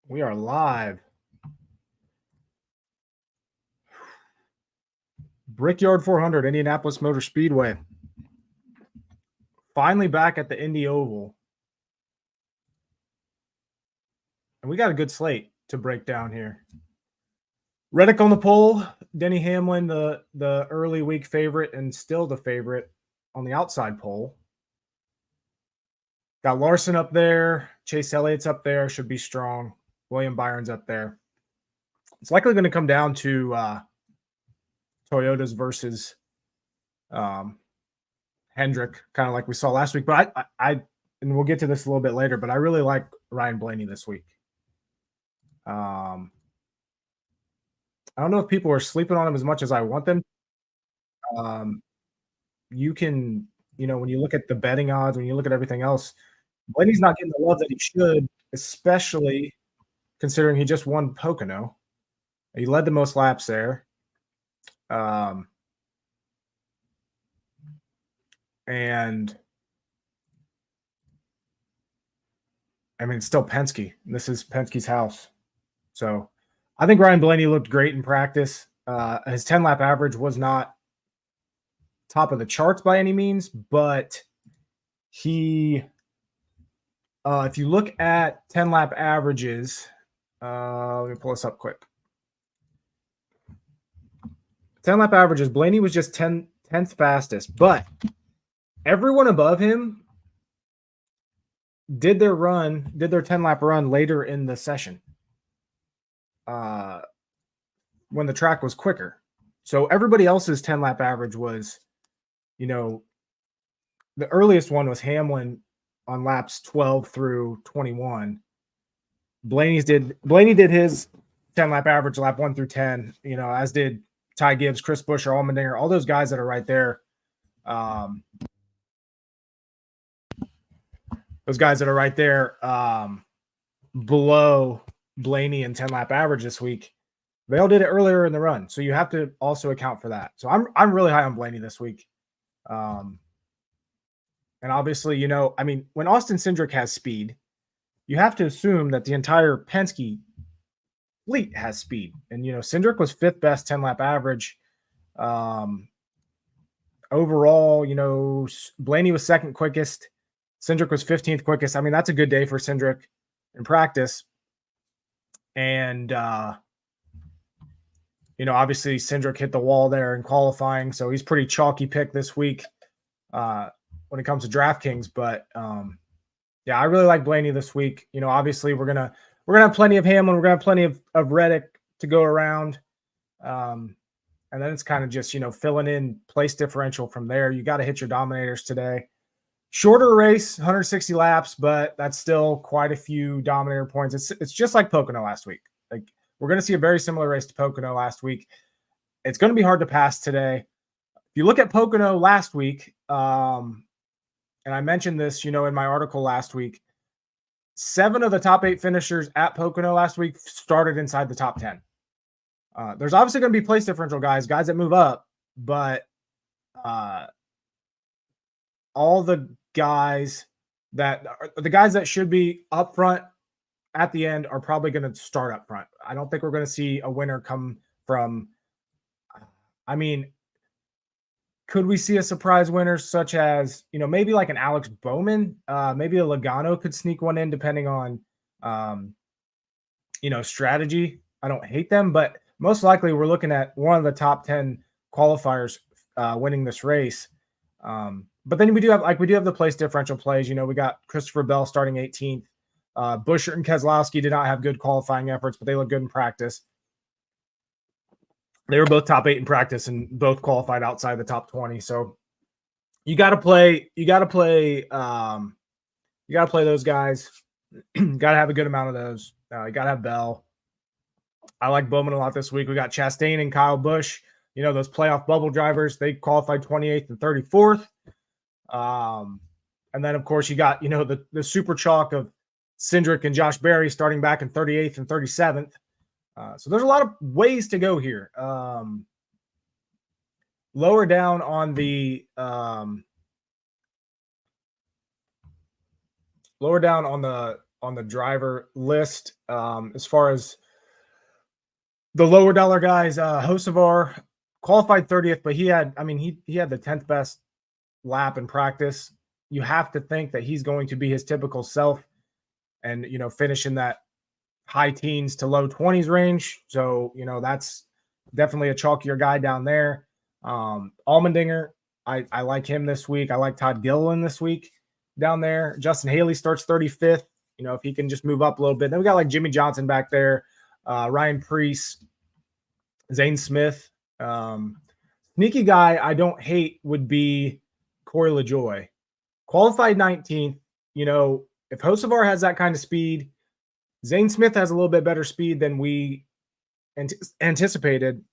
We are live. Brickyard 400, Indianapolis Motor Speedway. Finally back at the Indy Oval. And we got a good slate to break down here. Reddick on the pole, Denny Hamlin, the early week favorite and still the favorite on the outside pole. Got Larson up there, Chase Elliott's up there, should be strong. William Byron's up there. It's likely going to come down to Toyotas versus Hendrick, kind of like we saw last week. But I and we'll get to this a little bit later, but I really like Ryan Blaney this week. I don't know if people are sleeping on him as much as I want them. You can, when you look at the betting odds, when you look at everything else, Blaney's not getting the love that he should, especially considering he just won Pocono. He led the most laps there. And I mean, it's still Penske. This is Penske's house. So I think Ryan Blaney looked great in practice. His 10-lap average was not top of the charts by any means, but he, if you look at 10-lap averages, let me pull this up quick. 10-lap averages, Blaney was just 10th fastest, but everyone above him did their 10-lap run later in the session when the track was quicker. So everybody else's 10-lap average was, the earliest one was Hamlin on laps 12 through 21. Blaney did his 10-lap average lap 1 through 10, as did Ty Gibbs, Chris Buescher, Allmendinger, all those guys that are right there. Those guys that are right there below Blaney and 10-lap average this week, they all did it earlier in the run. So you have to also account for that. So I'm really high on Blaney this week. And obviously, when Austin Cindric has speed, you have to assume that the entire Penske fleet has speed. And, Cindric was 5th best 10-lap average. Overall, Blaney was 2nd quickest. Cindric was 15th quickest. I mean, that's a good day for Cindric in practice. And, obviously Cindric hit the wall there in qualifying. So he's pretty chalky pick this week when it comes to DraftKings. But, I really like Blaney this week. Obviously we're going to have plenty of Hamlin. We're going to have plenty of Reddick to go around. And then it's kind of just, filling in place differential from there. You got to hit your dominators today. Shorter race, 160 laps, but that's still quite a few dominator points. It's just like Pocono last week. Like, we're going to see a very similar race to Pocono last week. It's going to be hard to pass today. If you look at Pocono last week, and I mentioned this, in my article last week, 7 of the top 8 finishers at Pocono last week started inside the top 10. There's obviously going to be place differential guys that move up, but all the guys that should be up front at the end are probably going to start up front. I don't think we're going to see a winner come from, could we see a surprise winner such as, maybe like an Alex Bowman, maybe a Logano could sneak one in depending on, strategy. I don't hate them, but most likely we're looking at one of the top 10 qualifiers winning this race. But then we do have the place differential plays. We got Christopher Bell starting 18th. Buescher and Keselowski did not have good qualifying efforts, but they look good in practice. They were both top 8 in practice and both qualified outside the top 20. So you got to play those guys. Got to have a good amount of those. You got to have Bell. I like Bowman a lot this week. We got Chastain and Kyle Busch. Those playoff bubble drivers, they qualified 28th and 34th. And then, of course, you got, the super chalk of Cindric and Josh Berry starting back in 38th and 37th. So there's a lot of ways to go here. Lower down on the on the driver list. As far as the lower dollar guys, Hocevar qualified 30th, but he had the 10th best lap in practice. You have to think that he's going to be his typical self and, finish in that high teens to low 20s range. So, that's definitely a chalkier guy down there. Allmendinger, I like him this week. I like Todd Gilliland this week down there. Justin Haley starts 35th. If he can just move up a little bit. Then we got like Jimmy Johnson back there, Ryan Preece, Zane Smith. Sneaky guy I don't hate would be Corey LaJoie. Qualified 19th. If Hocevar has that kind of speed, Zane Smith has a little bit better speed than we anticipated.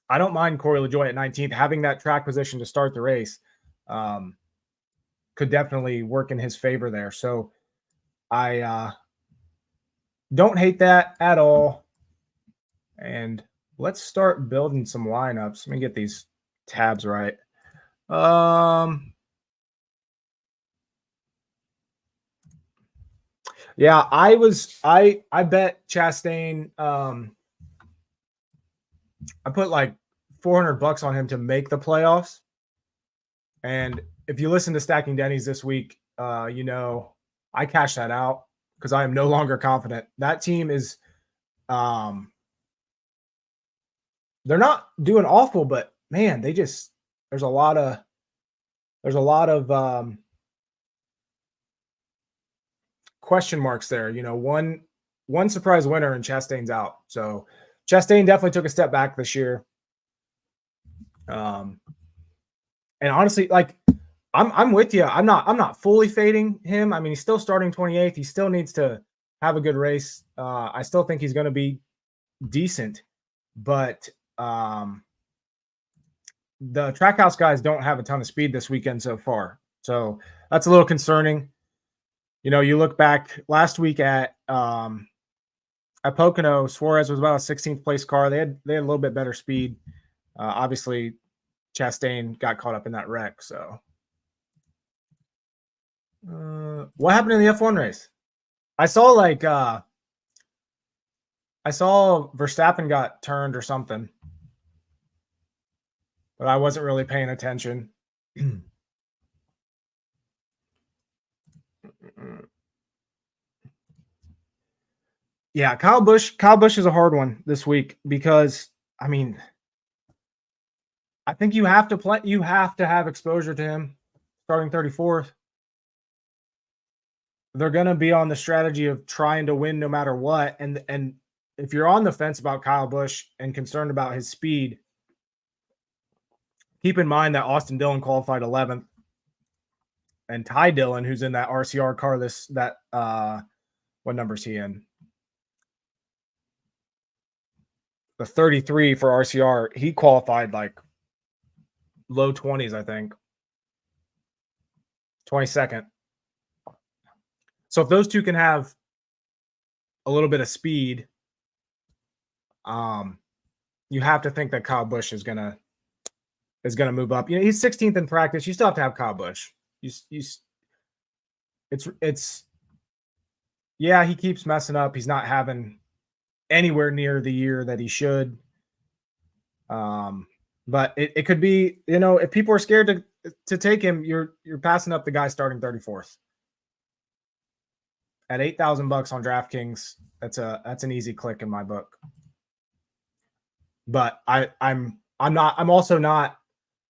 I don't mind Corey LaJoie at 19th. Having that track position to start the race could definitely work in his favor there. So I don't hate that at all. And let's start building some lineups. Let me get these tabs right. Yeah, I bet Chastain. I put like $400 on him to make the playoffs. And if you listen to Stacking Denny's this week, I cashed that out because I am no longer confident. That team is, they're not doing awful, but man, there's a lot of question marks there. One surprise winner and Chastain's out. So Chastain definitely took a step back this year. And honestly, like I'm with you. I'm not fully fading him. I mean, he's still starting 28th. He still needs to have a good race. I still think he's going to be decent, but the Trackhouse guys don't have a ton of speed this weekend so far. So that's a little concerning. You look back last week at Pocono, Suarez was about a 16th place car. They had a little bit better speed. Obviously, Chastain got caught up in that wreck. So, what happened in the F1 race? I saw Verstappen got turned or something, but I wasn't really paying attention. Yeah, Kyle Busch is a hard one this week because I think you have to have exposure to him starting 34th. They're going to be on the strategy of trying to win no matter what. And if you're on the fence about Kyle Busch and concerned about his speed, keep in mind that Austin Dillon qualified 11th. And Ty Dillon, who's in that RCR car, what number is he in? The 33 for RCR, he qualified like low 20s, I think. 22nd. So if those two can have a little bit of speed, you have to think that Kyle Busch is gonna move up. He's 16th in practice. You still have to have Kyle Busch. Yeah, he keeps messing up. He's not having anywhere near the year that he should. But it could be, if people are scared to take him, you're passing up the guy starting 34th. At $8,000 on DraftKings, that's an easy click in my book. But I'm also not.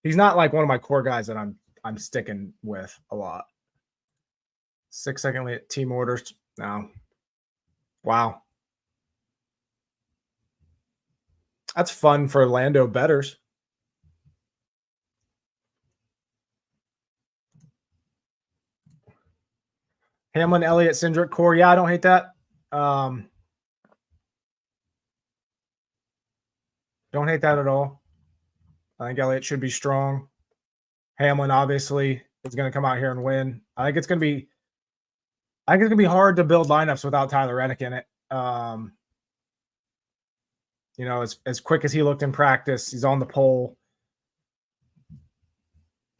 He's not like one of my core guys that I'm sticking with a lot. 6-second lead at team orders now. Wow. That's fun for Lando bettors. Hamlin, Elliott, Cindric, Core. Yeah, I don't hate that. Don't hate that at all. I think Elliott should be strong. Hamlin obviously is going to come out here and win. I think it's going to be hard to build lineups without Tyler Reddick in it. As quick as he looked in practice, he's on the pole.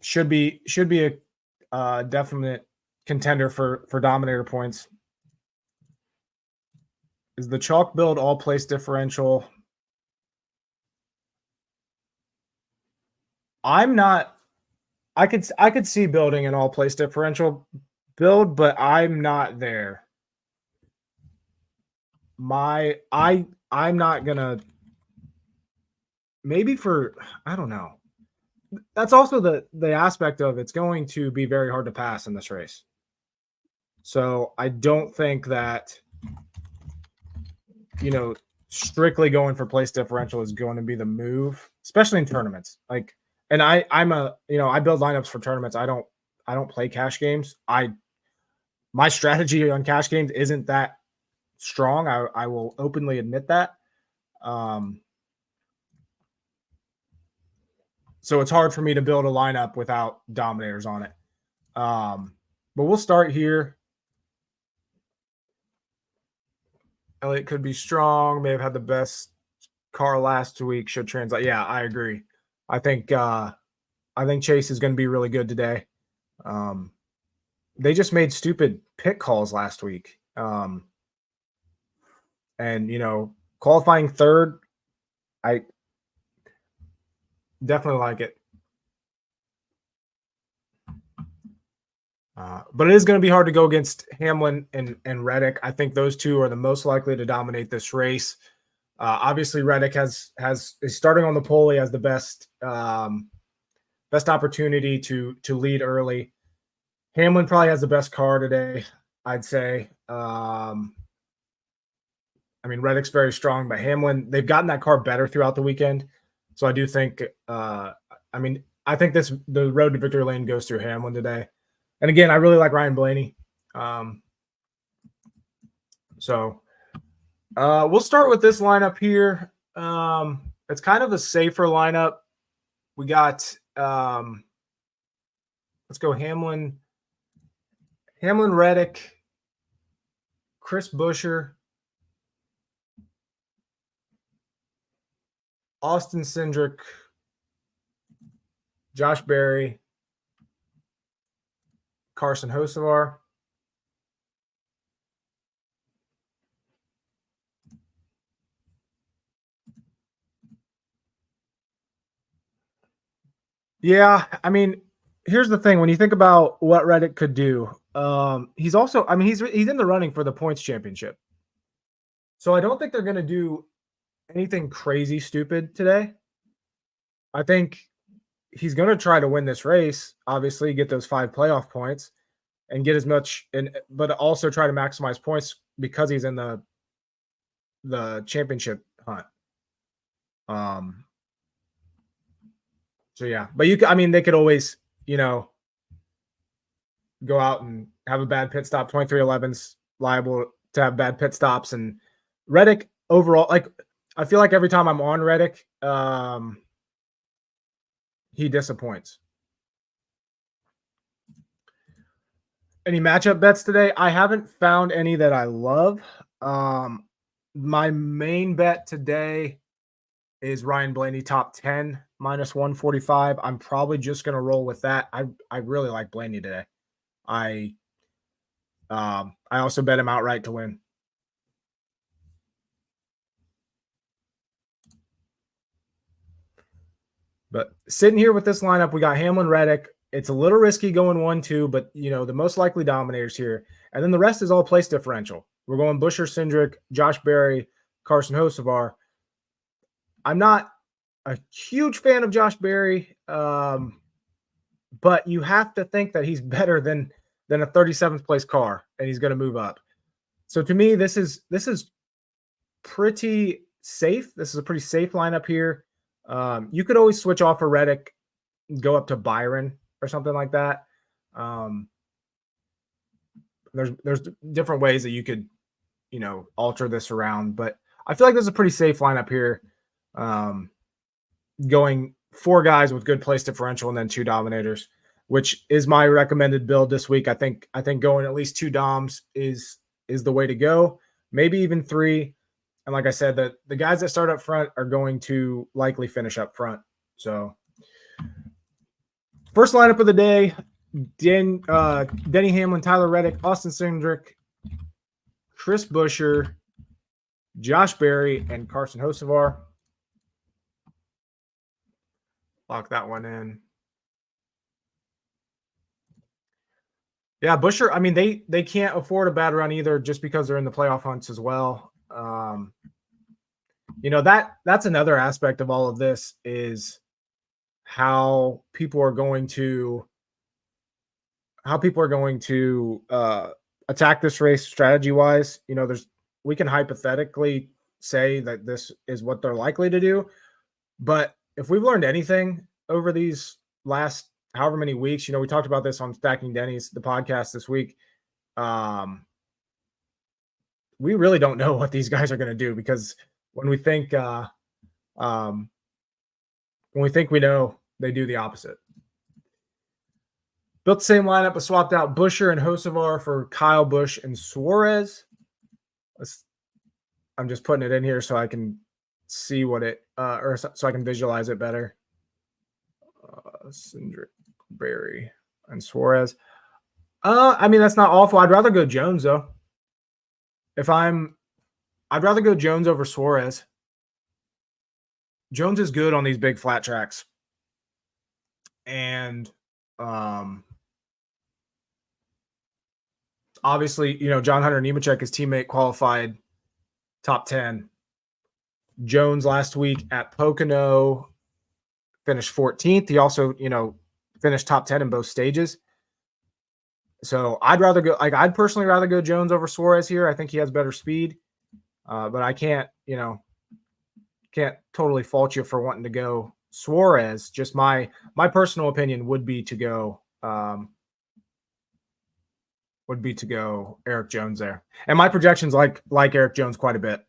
Should be a definite contender for dominator points. Is the chalk build all place differential? I'm not. I could see building an all place differential build, but I'm not there. I'm not gonna. Maybe I don't know. That's also the aspect of it's going to be very hard to pass in this race. So I don't think that, strictly going for place differential is going to be the move, especially in tournaments. And I build lineups for tournaments. I don't play cash games. My strategy on cash games isn't that strong. I will openly admit that. So it's hard for me to build a lineup without dominators on it. But we'll start here. Elliott could be strong. May have had the best car last week. Should translate. Yeah, I agree. I think Chase is going to be really good today. They just made stupid pit calls last week. And qualifying third, I definitely like it. But it is going to be hard to go against Hamlin and Reddick. I think those two are the most likely to dominate this race. Obviously, Reddick is starting on the pole. He has the best opportunity to lead early. Hamlin probably has the best car today, I'd say. Reddick's very strong, but Hamlin, they've gotten that car better throughout the weekend. So I do think, I think the road to victory lane goes through Hamlin today. And again, I really like Ryan Blaney. So we'll start with this lineup here. It's kind of a safer lineup. We got, let's go Hamlin, Reddick, Chris Buescher, Austin Cindric, Josh Berry, Carson Hocevar. Yeah, here's the thing. When you think about what Reddick could do, he's also, he's in the running for the points championship. So I don't think they're going to do anything crazy stupid today. I think he's going to try to win this race, obviously get those 5 playoff points and get as much, but also try to maximize points because he's in the championship hunt. So yeah, but they could always, go out and have a bad pit stop. 2311's liable to have bad pit stops, and Reddick overall, I feel like every time I'm on Reddick, he disappoints. Any matchup bets today? I haven't found any that I love. My main bet today is Ryan Blaney top 10 minus 145. I'm probably just going to roll with that. I really like Blaney today. I also bet him outright to win. But sitting here with this lineup, we got Hamlin, Reddick. It's a little risky going 1-2, but the most likely dominators here. And then the rest is all place differential. We're going Buescher, Cindric, Josh Berry, Carson Hocevar. I'm not a huge fan of Josh Berry, but you have to think that he's better than a 37th place car, and he's going to move up. So to me, this is pretty safe. This is a pretty safe lineup here. You could always switch off a Reddick, go up to Byron or something like that. There's different ways that you could, alter this around, but I feel like this is a pretty safe lineup here. Going 4 guys with good place differential and then 2 dominators, which is my recommended build this week. I think going at least 2 doms is the way to go. Maybe even 3. And like I said, the guys that start up front are going to likely finish up front. So first lineup of the day, Denny Hamlin, Tyler Reddick, Austin Cindric, Chris Buescher, Josh Berry, and Carson Hocevar. Lock that one in. Yeah, Buescher, I mean, they can't afford a bad run either just because they're in the playoff hunts as well. That's another aspect of all of this is how people are going to attack this race strategy wise. We can hypothetically say that this is what they're likely to do, but if we've learned anything over these last however many weeks, we talked about this on Stacking Denny's, the podcast this week. We really don't know what these guys are going to do because when we think we know, they do the opposite. Built the same lineup, but swapped out Buescher and Hocevar for Kyle Busch and Suarez. I'm just putting it in here so I can see what so I can visualize it better. Cindric, Berry, and Suarez. I mean, that's not awful. I'd rather go Jones though. I'd rather go Jones over Suarez. Jones is good on these big flat tracks. And obviously, John Hunter Nemechek, his teammate, qualified top 10. Jones last week at Pocono finished 14th. He also, finished top 10 in both stages. So I'd personally rather go Jones over Suarez here. I think he has better speed. But I can't totally fault you for wanting to go Suarez. Just my personal opinion would be to go Eric Jones there. And my projections like Eric Jones quite a bit.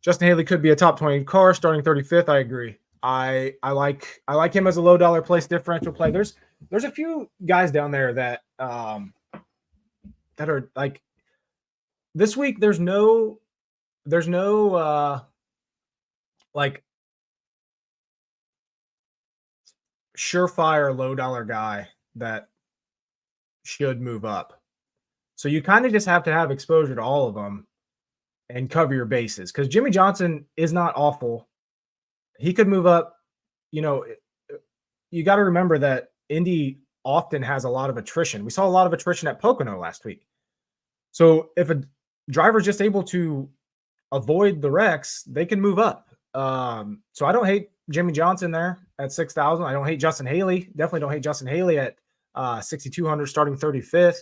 Justin Haley could be a top 20 car starting 35th. I agree. I like him as a low dollar place differential play. There's a few guys down there that are like this week. There's no like surefire low dollar guy that should move up. So you kind of just have to have exposure to all of them and cover your bases, because Jimmy Johnson is not awful. He could move up. You got to remember that Indy often has a lot of attrition. We saw a lot of attrition at Pocono last week. So if a driver's just able to avoid the wrecks, they can move up. So I don't hate Jimmy Johnson there at 6,000. I don't hate Justin Haley. Definitely don't hate Justin Haley at 6,200 starting 35th.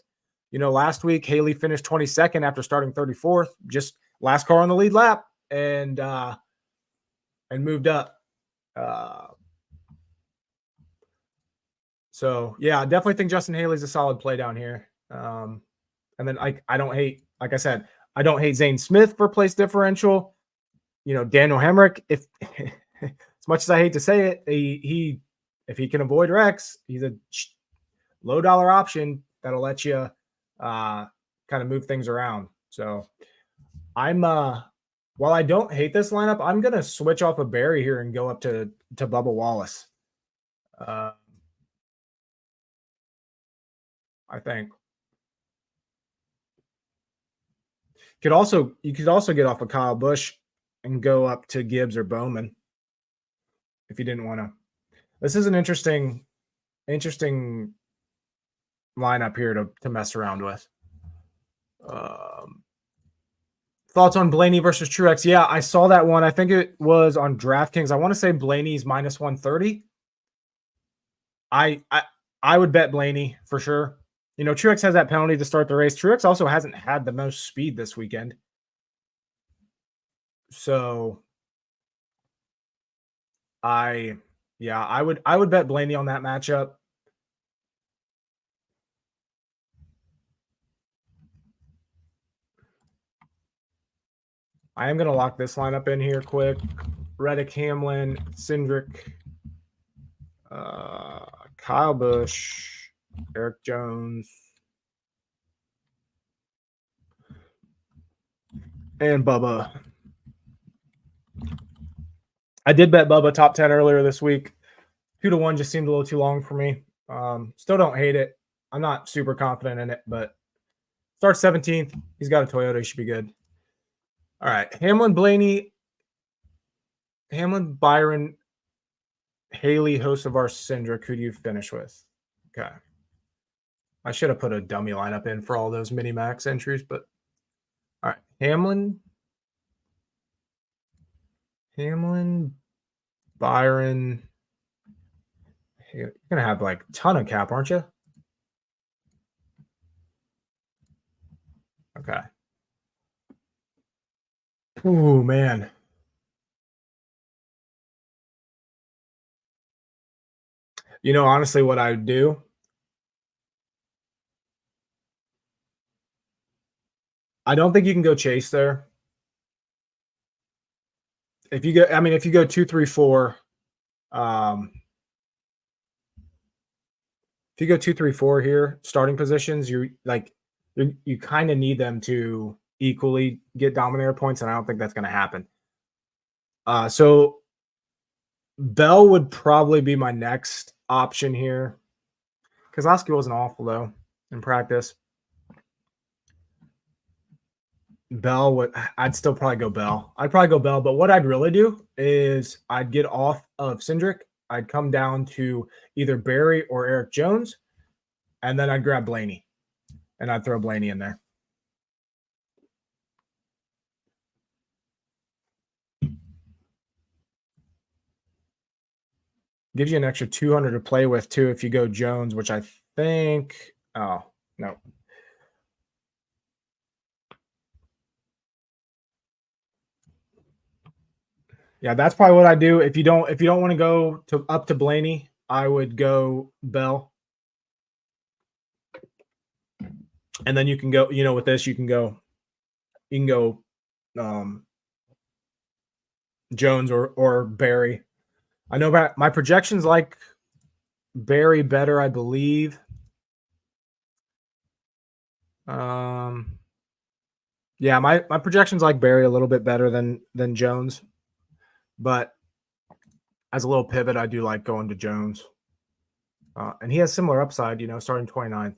Last week Haley finished 22nd after starting 34th, just last car on the lead lap, and moved up. So yeah, I definitely think Justin Haley's a solid play down here. And then I don't hate, like I said, I don't hate Zane Smith for place differential. Daniel Hemrick, if as much as I hate to say it, he if he can avoid wrecks, he's a low dollar option that'll let you kind of move things around. So I'm while I don't hate this lineup, I'm gonna switch off of Berry here and go up to Bubba Wallace. I think you could also get off of Kyle Busch and go up to Gibbs or Bowman if you didn't want to. This is an interesting lineup here to mess around with. Thoughts on Blaney versus Truex? Yeah, I saw that one. I think it was on DraftKings. I want to say Blaney's minus 130. I would bet Blaney for sure. Truex has that penalty to start the race. Truex also hasn't had the most speed this weekend. So I would bet Blaney on that matchup. I am going to lock this lineup in here quick. Reddick, Hamlin, Cindric, Kyle Busch, Eric Jones, and Bubba. I did bet Bubba top 10 earlier this week. 2-1 just seemed a little too long for me. Still don't hate it. I'm not super confident in it, but starts 17th. He's got a Toyota. He should be good. All right. Hamlin, Blaney, Hamlin, Byron, Haley, Hocevar, Cindric. Who do you finish with? Okay. I should have put a dummy lineup in for all those mini max entries, but all right. Hamlin, Byron. You're gonna have like a ton of cap, aren't you? Okay. Oh man. You know, honestly, what I would do, I don't think you can go chase there. If you go 2, 3, 4, if you go 2, 3, 4 here, starting positions, you kind of need them to equally get Dominator points, and I don't think that's going to happen. So Bell would probably be my next option here. Kozlowski wasn't awful though in practice. I'd still probably go Bell. But what I'd really do is I'd get off of Cindric. I'd come down to either Barry or Eric Jones, and then I'd grab Blaney, and I'd throw Blaney in there. Gives you an extra 200 to play with too if you go Jones, which I think. Oh no. Yeah, that's probably what I do. If you don't want to go up to Blaney, I would go Bell. And then you can go, with this, you can go Jones or Barry. I know about my projections like Barry better, I believe. Yeah, my projections like Barry a little bit better than Jones. But as a little pivot, I do like going to Jones. And he has similar upside, starting 29th.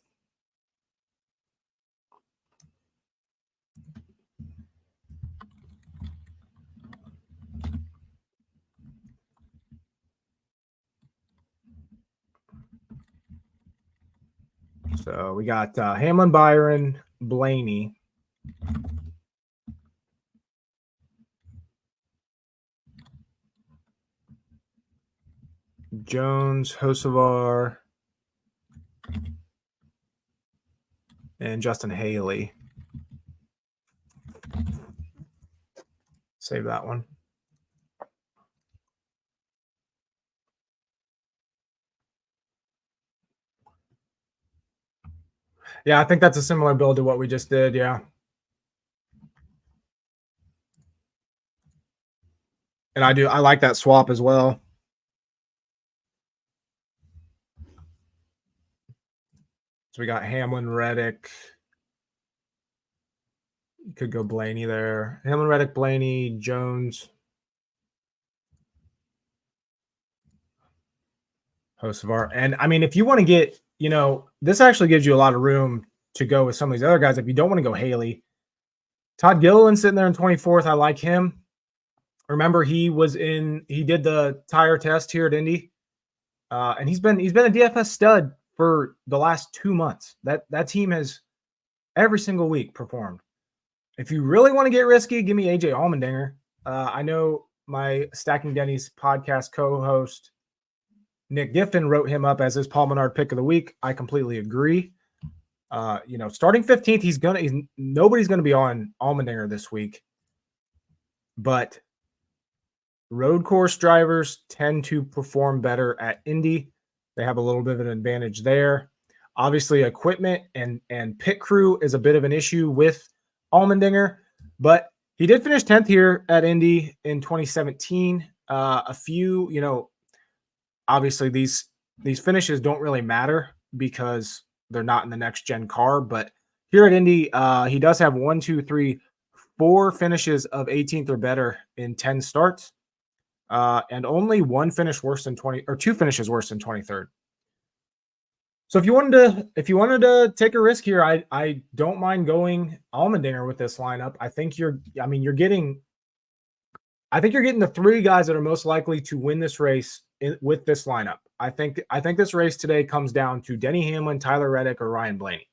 So we got Hamlin, Byron, Blaney. Jones, Hocevar, and Justin Haley. Save that one. Yeah, I think that's a similar build to what we just did. Yeah. And I like that swap as well. So we got Hamlin, Reddick. You could go Blaney there. Hamlin, Reddick, Blaney, Jones, Hocevar. And I mean, if you want to get, this actually gives you a lot of room to go with some of these other guys. If you don't want to go Haley, Todd Gilliland sitting there in 24th. I like him. Remember, he did the tire test here at Indy. And he's been a DFS stud for the last 2 months. That team has every single week performed. If you really want to get risky, give me AJ Allmendinger. I know my Stacking Denny's podcast co-host Nick Giffen wrote him up as his Paul Menard pick of the week. I completely agree. Starting 15th, nobody's gonna be on Allmendinger this week. But road course drivers tend to perform better at Indy. They have a little bit of an advantage there. Obviously, equipment and pit crew is a bit of an issue with Allmendinger, but he did finish 10th here at Indy in 2017. A few, obviously these finishes don't really matter because they're not in the next gen car, but here at Indy, he does have 1, 2, 3, 4 finishes of 18th or better in 10 starts. and only one finish worse than 20 or two finishes worse than 23rd. So if you wanted to take a risk here, I don't mind going Allmendinger with this lineup. I think you're getting the three guys that are most likely to win this race with this lineup. I think this race today comes down to Denny Hamlin, Tyler Reddick, or Ryan Blaney.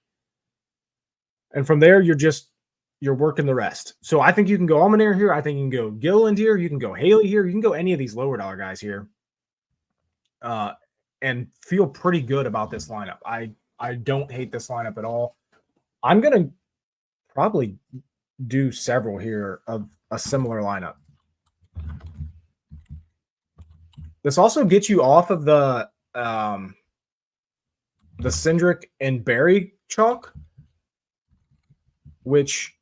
And from there, you're working the rest. So I think you can go Allmendinger here. I think you can go Gilliland here. You can go Haley here. You can go any of these lower dollar guys here. And feel pretty good about this lineup. I don't hate this lineup at all. I'm going to probably do several here of a similar lineup. This also gets you off of the Cindric and Barry chalk, which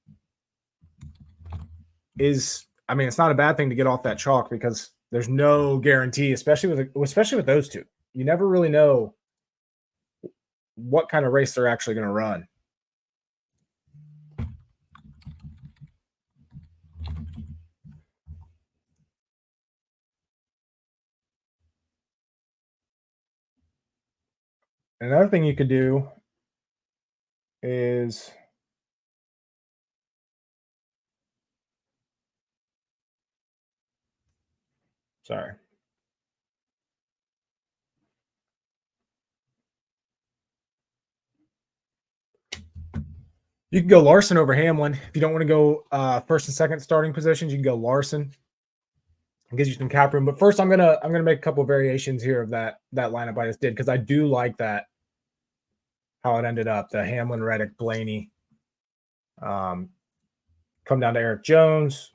is, it's not a bad thing to get off that chalk because there's no guarantee, especially with those two. You never really know what kind of race they're actually going to run. Another thing you could do is you can go Larson over Hamlin. If you don't want to go first and second starting positions, you can go Larson. It gives you some cap room. But first, I'm gonna make a couple of variations here of that lineup I just did because I do like that how it ended up. The Hamlin, Reddick, Blaney. Come down to Eric Jones,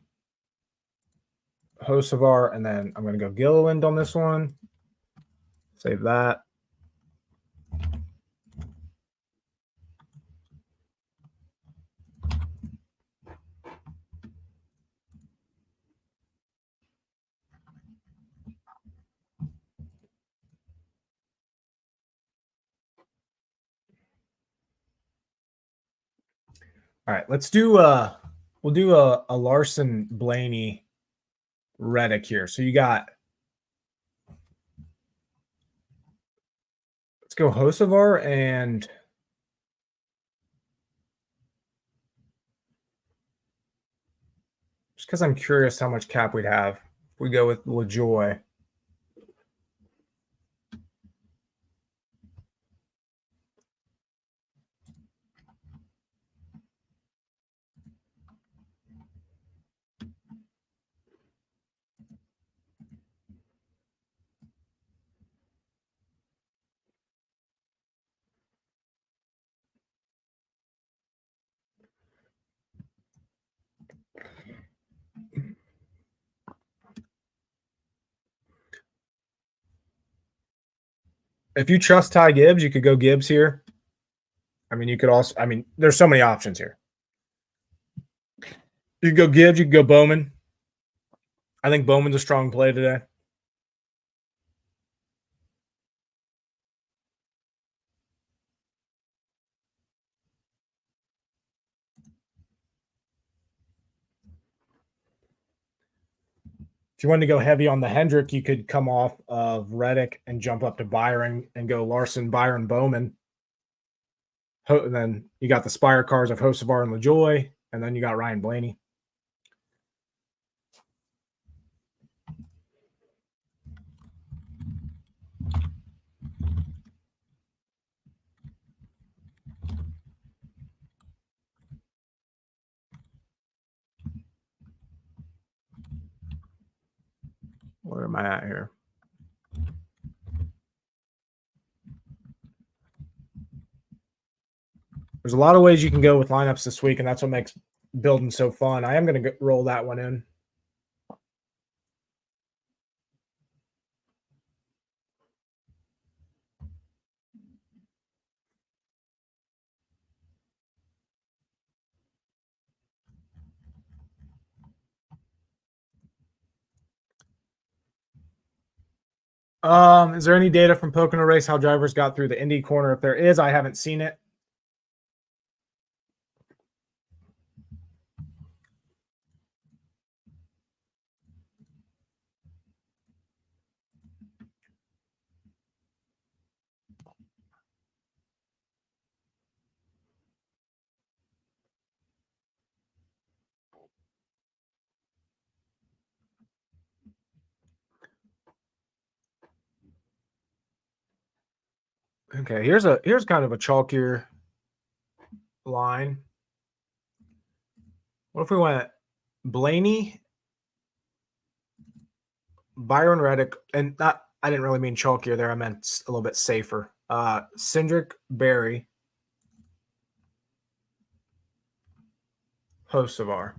Hocevar, and then I'm gonna go Gilliland on this one. Save that. All right, let's do we'll do a Larson, Blaney, Reddick here. So you got, let's go Hocevar and just because I'm curious how much cap we'd have if we go with LaJoy. If you trust Ty Gibbs, you could go Gibbs here. You could also, there's so many options here. You could go Gibbs, you could go Bowman. I think Bowman's a strong play today. If you wanted to go heavy on the Hendrick, you could come off of Reddick and jump up to Byron and go Larson, Byron, Bowman. And then you got the Spire cars of Hocevar and LaJoy, and then you got Ryan Blaney. Where am I at here? There's a lot of ways you can go with lineups this week, and that's what makes building so fun. I am going to roll that one in. Is there any data from Pocono Race how drivers got through the Indy corner? If there is, I haven't seen it. Okay, here's kind of a chalkier line. What if we went Blaney, Byron Reddick, and not, I didn't really mean chalkier there. I meant a little bit safer. Cindric, Berry, Hocevar.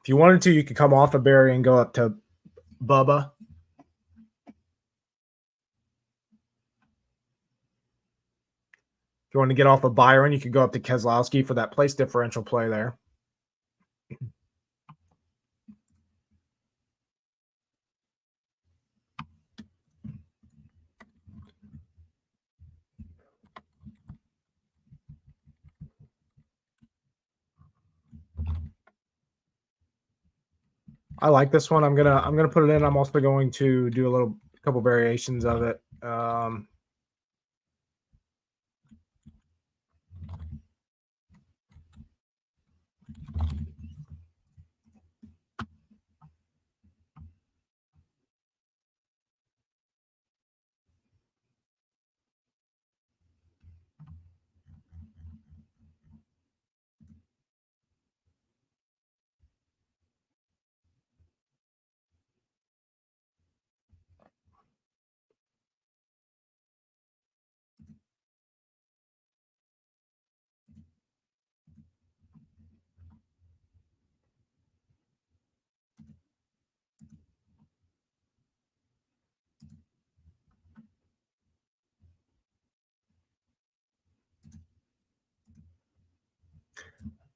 If you wanted to, you could come off of Berry and go up to Bubba. If you want to get off of Byron, you could go up to Keselowski for that place differential play there. I like this one. I'm gonna put it in. I'm also going to do a couple variations of it.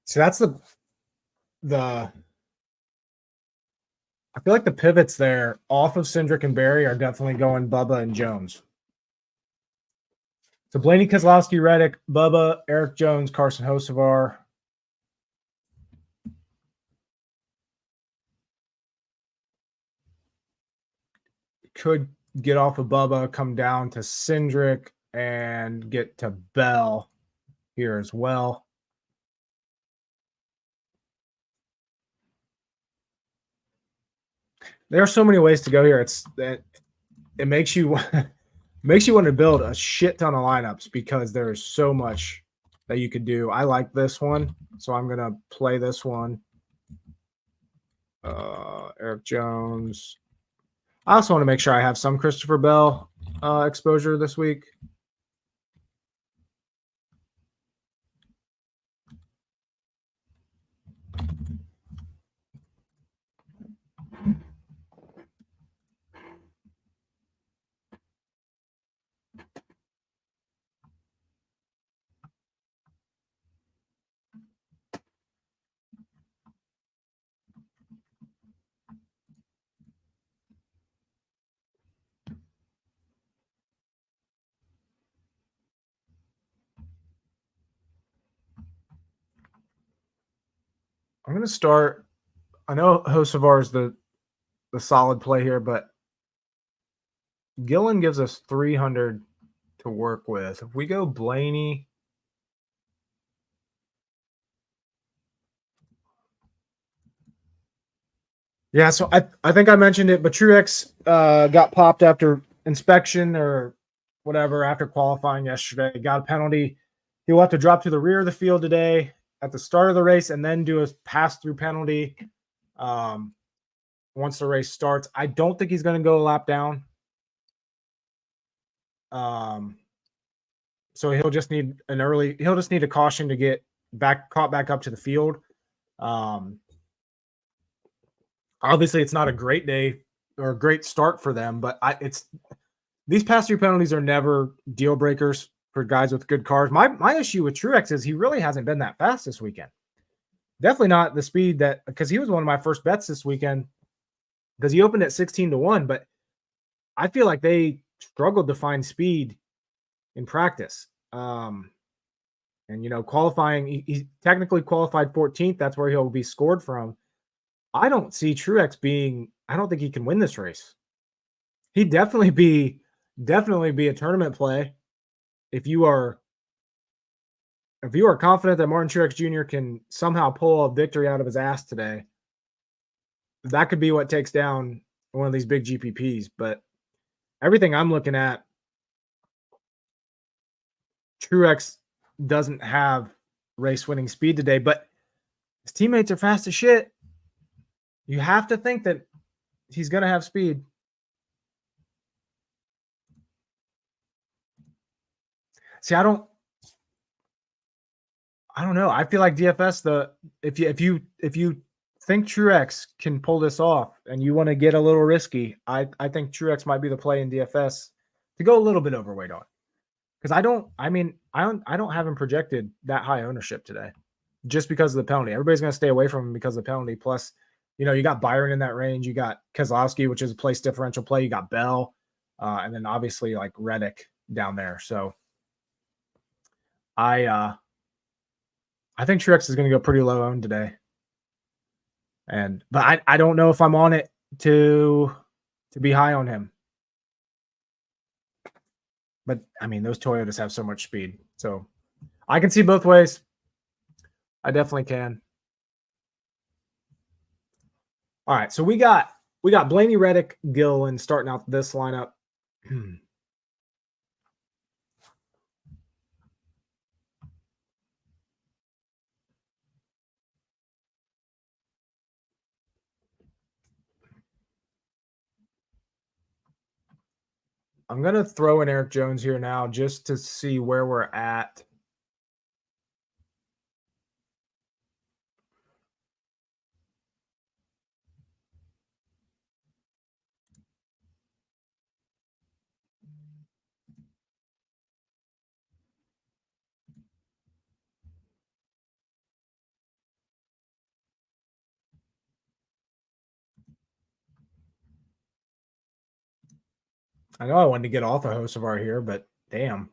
So that's the I feel like the pivots there off of Cindric and Berry are definitely going Bubba and Jones. So Blaney, Keselowski, Reddick, Bubba, Eric Jones, Carson Hocevar. Could get off of Bubba, come down to Cindric, and get to Bell here as well. There are so many ways to go here. It makes you makes you want to build a shit ton of lineups because there's so much that you could do. I like this one, so I'm gonna play this one. Eric Jones. I also want to make sure I have some Christopher Bell exposure this week. I'm going to start. I know Hocevar is the solid play here, but Gillen gives us 300 to work with. If we go Blaney, yeah. So I think I mentioned it, but Truex got popped after inspection or whatever after qualifying yesterday. Got a penalty. He'll have to drop to the rear of the field today at the start of the race and then do a pass-through penalty once the race starts. I don't think he's going to go a lap down. So he'll just need a caution to get caught back up to the field. Obviously it's not a great day or a great start for them, but these pass-through penalties are never deal breakers for guys with good cars. My issue with Truex is he really hasn't been that fast this weekend. Definitely not the speed because he was one of my first bets this weekend because he opened at 16-1, but I feel like they struggled to find speed in practice. And qualifying, he technically qualified 14th. That's where he'll be scored from. I don't see Truex I don't think he can win this race. He'd definitely be a tournament play if you are confident that Martin Truex Jr. can somehow pull a victory out of his ass today. That could be what takes down one of these big GPPs. But everything I'm looking at, Truex doesn't have race winning speed today, but his teammates are fast as shit. You have to think that he's going to have speed. See, I don't know. I feel like DFS, if you think Truex can pull this off and you want to get a little risky, I think Truex might be the play in DFS to go a little bit overweight on. Because I don't have him projected that high ownership today, just because of the penalty. Everybody's going to stay away from him because of the penalty. Plus, you got Byron in that range. You got Keselowski, which is a place differential play. You got Bell, and then obviously like Reddick down there. So I think Truex is going to go pretty low owned today. But I don't know if I'm on it to be high on him. But I mean, those Toyotas have so much speed. So I can see both ways. I definitely can. All right. So we got Blaney, Reddick, Gilliland starting out this lineup. I'm going to throw in Eric Jones here now just to see where we're at. I know I wanted to get off of Hocevar here, but damn.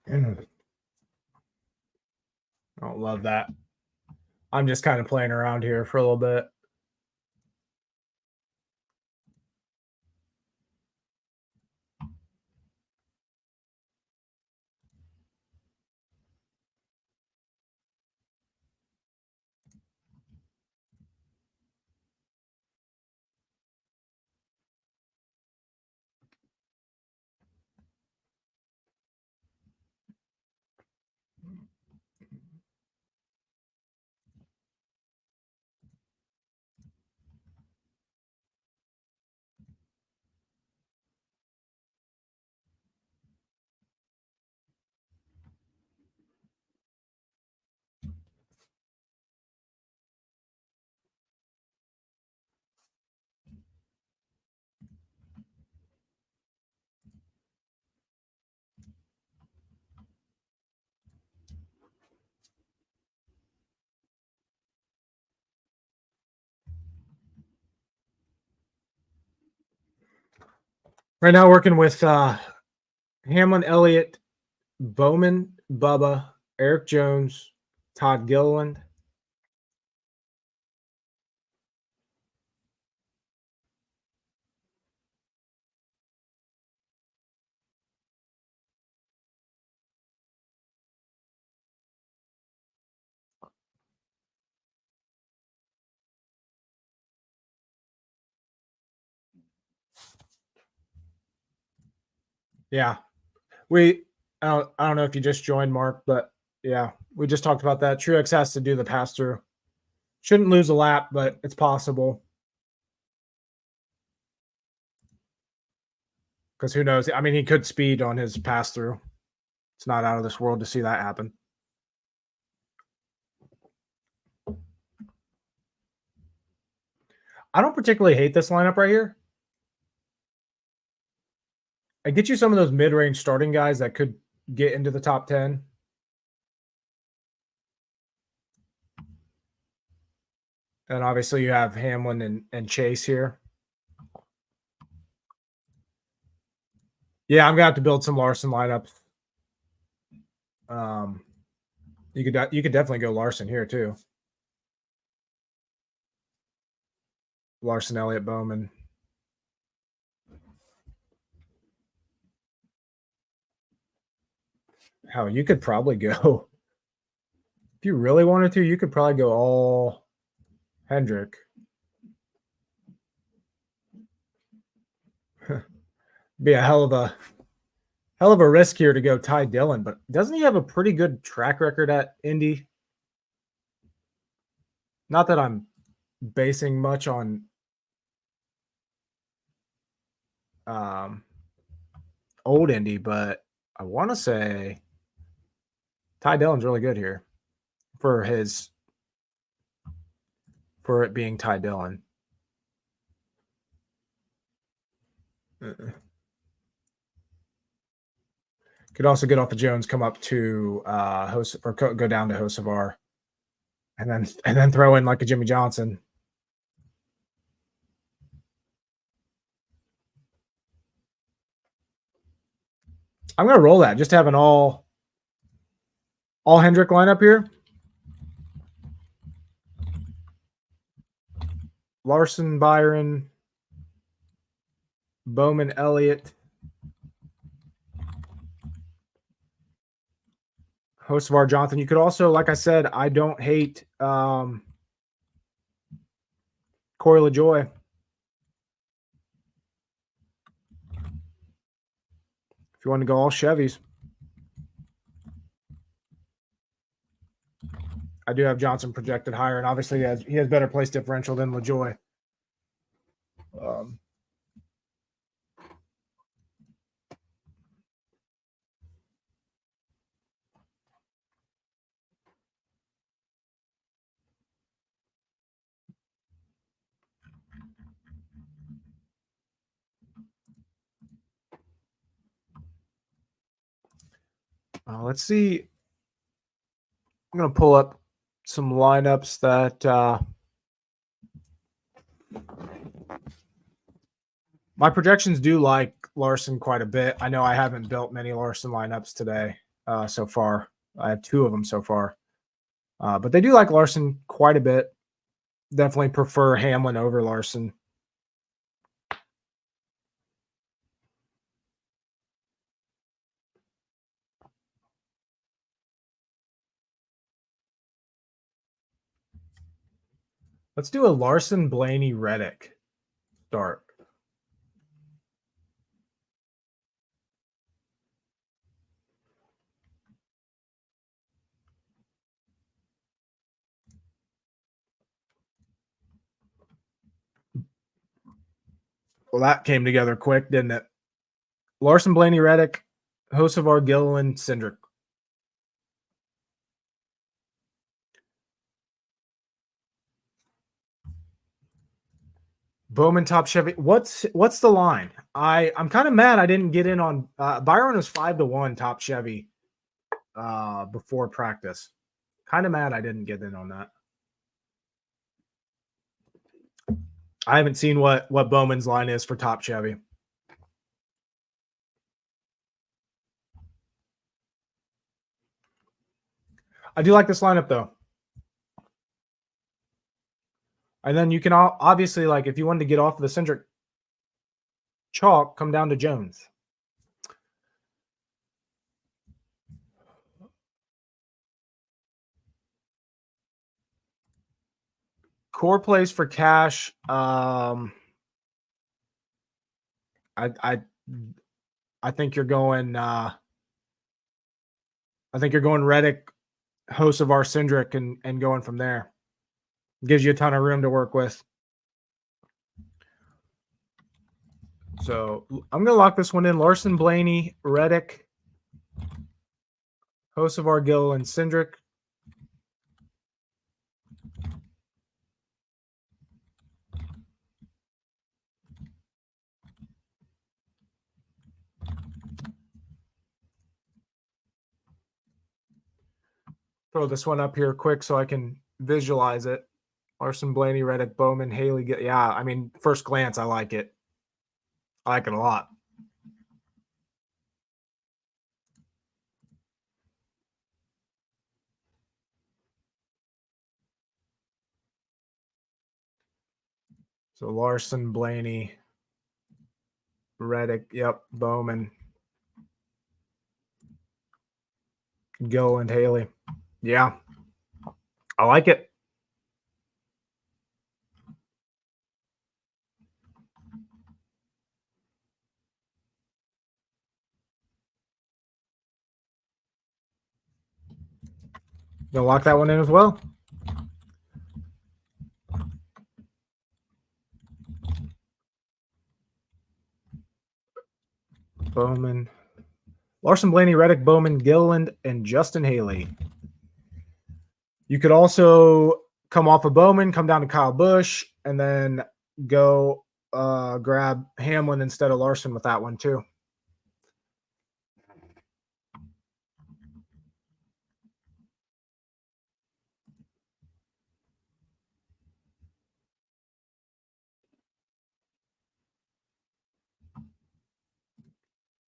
I don't love that. I'm just kind of playing around here for a little bit. Right now, working with Hamlin, Elliott, Bowman, Bubba, Eric Jones, Todd Gilliland. Yeah. I don't know if you just joined, Mark, but yeah, we just talked about that. Truex has to do the pass through. Shouldn't lose a lap, but it's possible. Because who knows? I mean, he could speed on his pass through. It's not out of this world to see that happen. I don't particularly hate this lineup right here. and get you some of those mid-range starting guys that could get into the top 10. And obviously you have Hamlin and Chase here. Yeah, I'm gonna have to build some Larson lineups. You could definitely go Larson here too. Larson, Elliott, Bowman. How you could probably go, if you really wanted to, you could probably go all Hendrick. Be a hell of a risk here to go Ty Dillon, but doesn't he have a pretty good track record at Indy? Not that I'm basing much on old Indy, but I want to say Ty Dillon's really good here for it being Ty Dillon. Could also get off of Jones, come up to go down to Hocevar, and then throw in like a Jimmy Johnson. I'm gonna roll that. Just have an all Hendrick lineup here. Larson, Byron, Bowman, Elliott, Hocevar, Johnson. You could also, like I said, I don't hate Corey LaJoy. If you want to go all Chevys. I do have Johnson projected higher, and obviously he has better place differential than LaJoy. Let's see. I'm going to pull up some lineups that my projections do like Larson quite a bit. I know I haven't built many Larson lineups today so far. I have 2 of them so far. But they do like Larson quite a bit. Definitely prefer Hamlin over Larson. Let's do a Larson, Blaney, Reddick start. Well, that came together quick, didn't it? Larson, Blaney, Reddick, Hocevar, Gilliland, Cindric. Bowman, top Chevy. What's the line? I'm kind of mad I didn't get in on Byron was 5-1 top Chevy before practice. Kind of mad I didn't get in on that. I haven't seen what Bowman's line is for top Chevy. I do like this lineup though. And then you can obviously, like, if you wanted to get off of the Cindric chalk, come down to Jones. Core plays for cash. I think you're going. I think you're going Reddick, Hocevar, Cindric, and going from there. Gives you a ton of room to work with. So I'm going to lock this one in. Larson, Blaney, Reddick, Hocevar, Gill, and Cindric. throw this one up here quick so I can visualize it. Larson, Blaney, Reddick, Bowman, Haley. Yeah, I mean, first glance, I like it. I like it a lot. So Larson, Blaney, Reddick, yep, Bowman, Gill, and Haley. Yeah, I like it. Gonna lock that one in as well. Bowman, Larson, Blaney, Reddick, Bowman, Gilliland, and Justin Haley. You could also come off of Bowman, come down to Kyle Busch, and then go grab Hamlin instead of Larson with that one too.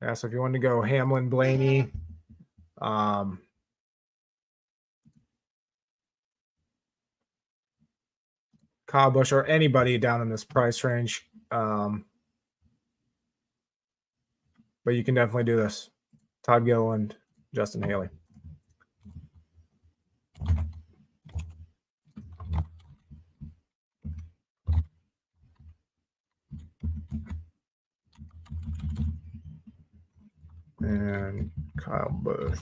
Yeah, so if you want to go Hamlin, Blaney, Kyle Busch, or anybody down in this price range. But you can definitely do this. Todd Gilliland, Justin Haley. And Kyle Busch.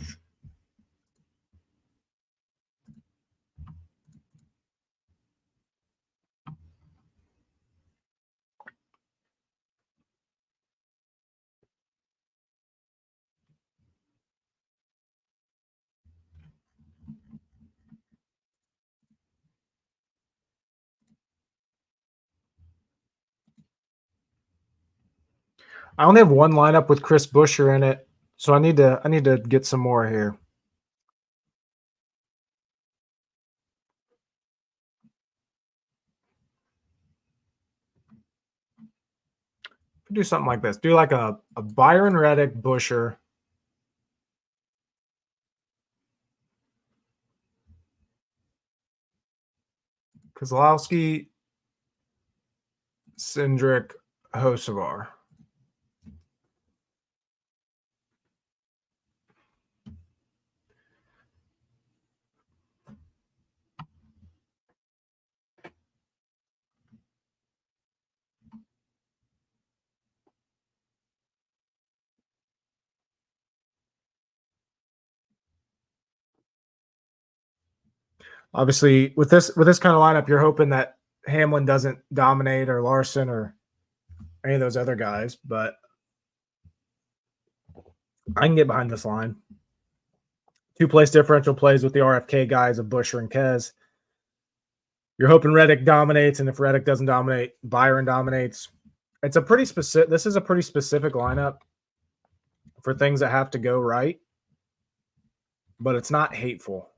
I only have one lineup with Chris Buescher in it, so I need to get some more here. Do something like this. Do like a Byron Reddick, Buescher, Kozlowski, Cindric, Hocevar. Obviously, with this kind of lineup, you're hoping that Hamlin doesn't dominate, or Larson, or any of those other guys, but I can get behind this line. 2-place differential plays with the RFK guys of Buescher and Kez. You're hoping Reddick dominates, and if Reddick doesn't dominate, Byron dominates. It's a pretty specific. This is a pretty specific lineup for things that have to go right, but it's not hateful.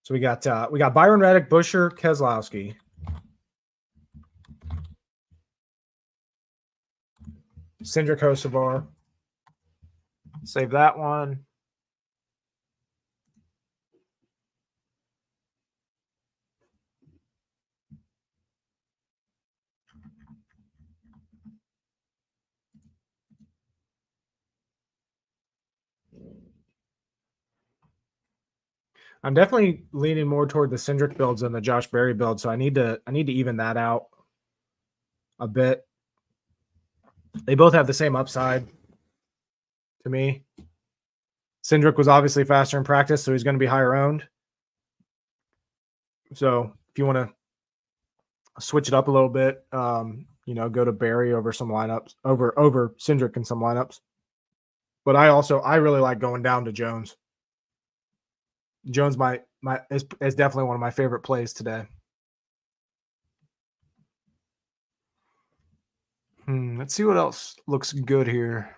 So we got Byron Reddick, Buescher, Keselowski. Cindric, Hocevar. Save that one. I'm definitely leaning more toward the Cindric builds than the Josh Berry build, so I need to even that out a bit. They both have the same upside to me. Cindric was obviously faster in practice, so he's going to be higher owned. So if you want to switch it up a little bit, go to Berry over some lineups, over Cindric in some lineups. But I really like going down to Jones. Jones is definitely one of my favorite plays today. Let's see what else looks good here.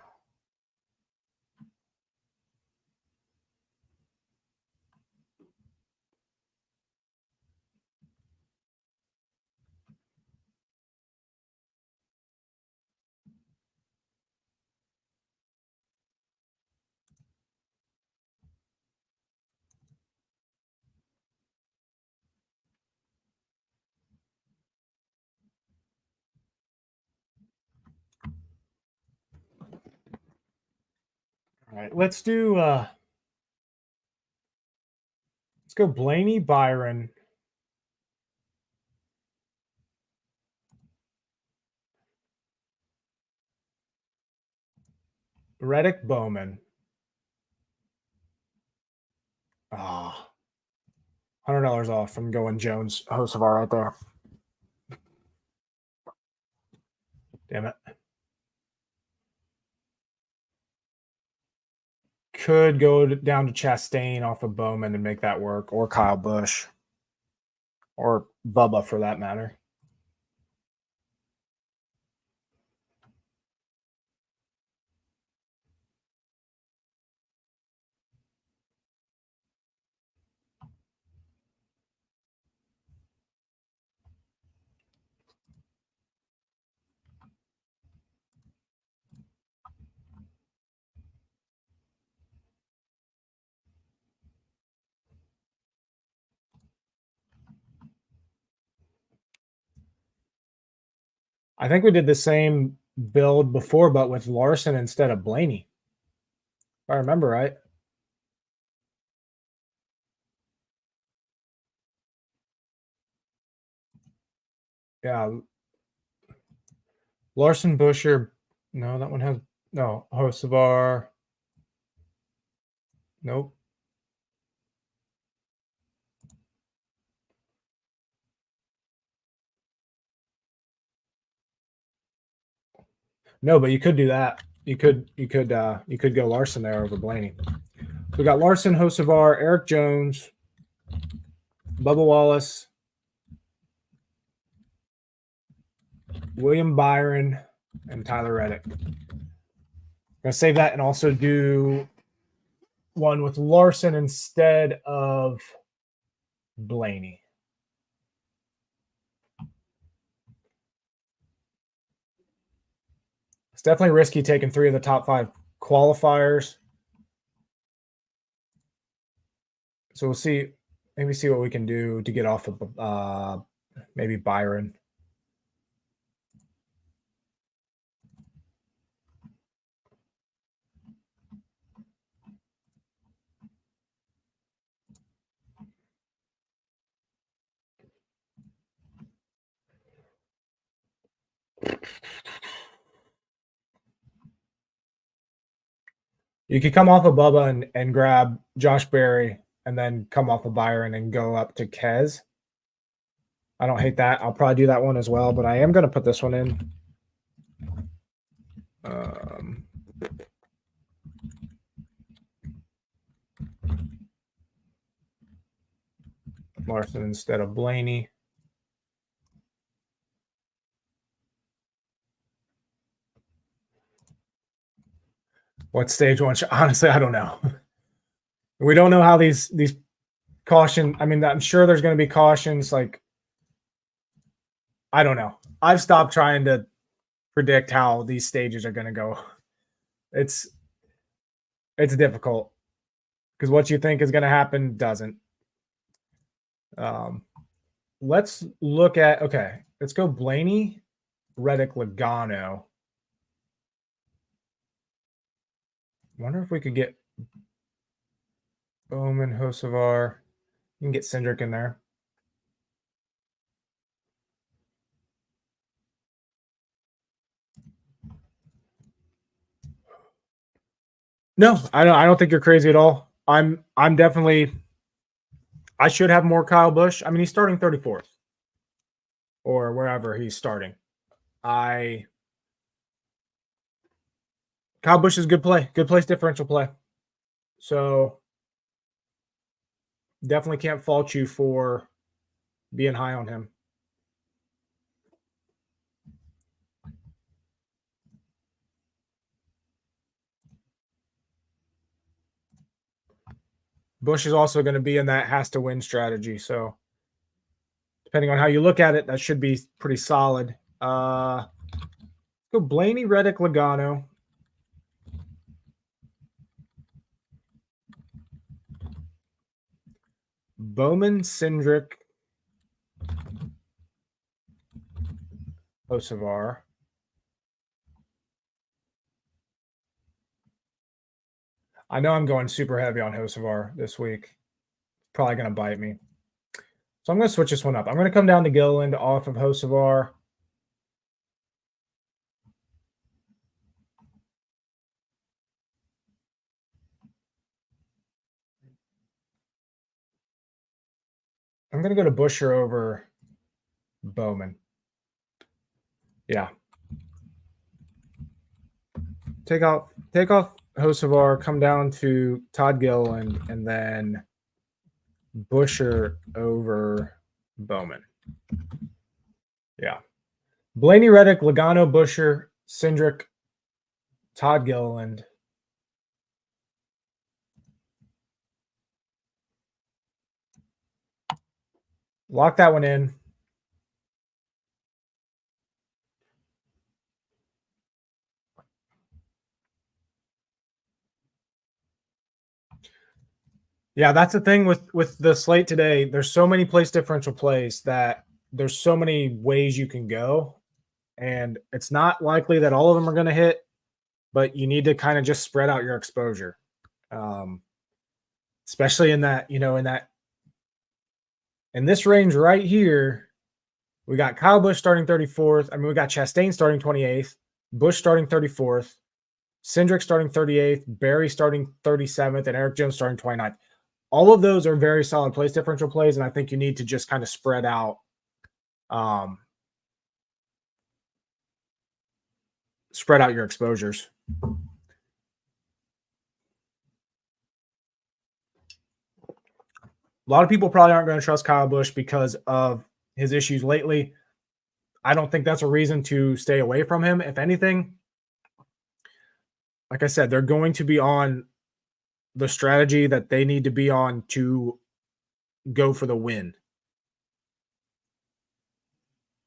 All right, let's go Blaney, Byron, Reddick, Bowman. $100 off from going Jones, Hocevar right there. Damn it. Could go down to Chastain off of Bowman and make that work, or Kyle Busch, or Bubba for that matter. I think we did the same build before, but with Larson instead of Blaney. If I remember right. Yeah. Larson, Busher. No, that one has no. Hocevar. Nope. No, but you could do that. You could go Larson there over Blaney. We got Larson, Hocevar, Eric Jones, Bubba Wallace, William Byron, and Tyler Reddick. I'm gonna save that and also do one with Larson instead of Blaney. It's definitely risky taking 3 of the top 5 qualifiers. So we'll see, maybe see what we can do to get off of maybe Byron. You could come off of Bubba and grab Josh Berry and then come off of Byron and go up to Kez. I don't hate that. I'll probably do that one as well, but I am going to put this one in. Larson instead of Blaney. What stage one? Honestly, I don't know. We don't know how these caution. I mean, I'm sure there's going to be cautions. Like, I don't know. I've stopped trying to predict how these stages are going to go. It's difficult because what you think is going to happen doesn't. Let's look at, okay, let's go Blaney, Reddick, Logano. Wonder if we could get Bowman, Hocevar. You can get Cindric in there. No, I don't think you're crazy at all. I'm definitely, I should have more Kyle Busch. I mean, he's starting 34th or wherever he's starting. Kyle Busch is good play, good place differential play. So definitely can't fault you for being high on him. Busch is also going to be in that has to win strategy. So depending on how you look at it, that should be pretty solid. Go Blaney, Reddick, Logano. Bowman, Cindric, Hocevar. I know I'm going super heavy on Hocevar this week. Probably going to bite me. So I'm going to switch this one up. I'm going to come down to Gilliland off of Hocevar. I'm going to go to Buescher over Bowman. Yeah. Take off Hocevar, come down to Todd Gilliland, and then Buescher over Bowman. Yeah. Blaney, Reddick, Logano, Buescher, Cindric, Todd Gilliland. Lock that one in. Yeah, that's the thing with the slate today. There's so many place differential plays that there's so many ways you can go. And it's not likely that all of them are going to hit, but you need to kind of just spread out your exposure. Especially in that, in this range right here, we got Kyle Busch starting 34th. I mean, we got Chastain starting 28th, Busch starting 34th, Cindric starting 38th, Barry starting 37th, and Eric Jones starting 29th. All of those are very solid place differential plays, and I think you need to just kind of spread out your exposures. A lot of people probably aren't going to trust Kyle Busch because of his issues lately. I don't think that's a reason to stay away from him. If anything, like I said, they're going to be on the strategy that they need to be on to go for the win.